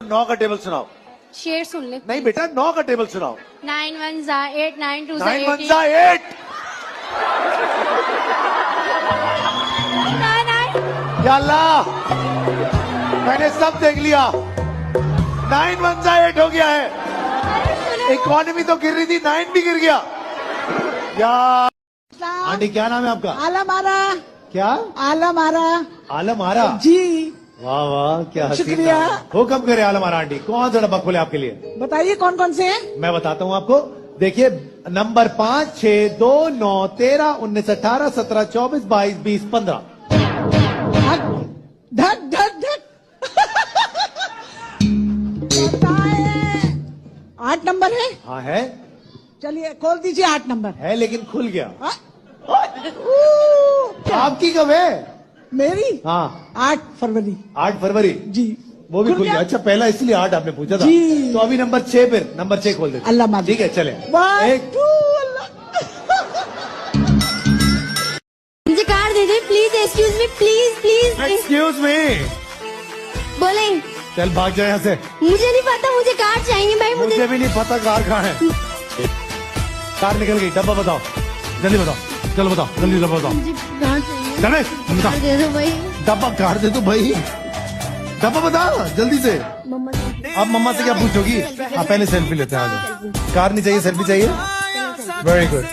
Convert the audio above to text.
9 का टेबल सुनाओ। शेर सुन ले। नहीं बेटा 9 का टेबल सुनाओ। 9 1 जा 8 9 2 जा 9 1 18 जा 8। 9 9 या अल्लाह, मैंने सब देख लिया। 9 1 जा 8 हो गया है। इकोनॉमी तो गिर रही थी, 9 भी गिर गया। यार आंटी क्या नाम है आपका? आलम आरा। क्या? आलम आरा। आलम आरा। जी वाह वाह, क्या हसीन शुक्रिया। नाम है। वो कब करे आलम आरा आंटी? कौन सा डब्बा खोले आपके लिए? बताइए कौन कौन से हैं? मैं बताता हूँ आपको। देखिए नंबर 5 6 2 9 13 19 18 17 24 22 20 15। ढक ढक ढक। पता है 8 नंबर है। हाँ है। चलिए खोल दीजिए 8 नंबर है लेकिन खुल गया। हाँ? आपकी कब है? मेरी हाँ 8 फरवरी। 8 फरवरी। जी वो भी खुल गया। अच्छा पहला इसलिए 8 आपने पूछा था। जी। तो अभी नंबर 6 फिर नंबर 6 खोल देते। अल्लाह मालिक। ठीक है चले। 1 एक 2 अल्लाह। मुझे car they they please. Excuse me please please. Excuse me. बोले चल भाग जाए यहाँ से। मुझे नहीं पता, मुझे कार चाहिए भाई। मुझे भी नहीं पता कार कहाँ है। कार निकल गई। डब्बा बताओ, जल्दी बताओ। चलो बताओ जल्दी, डब्बा बताओ। मुझे कार चाहिए। चले बता। कार दे दो भाई। डब्बा कार दे दो भाई। डब्बा बता जल्दी से। मम्मा से। अब मम्मा से क्या पूछोगी? आप पहले सेल्फी लेते हैं। आ जाओ। कार नहीं चाहिए, सेल्फी चाहिए। Very good.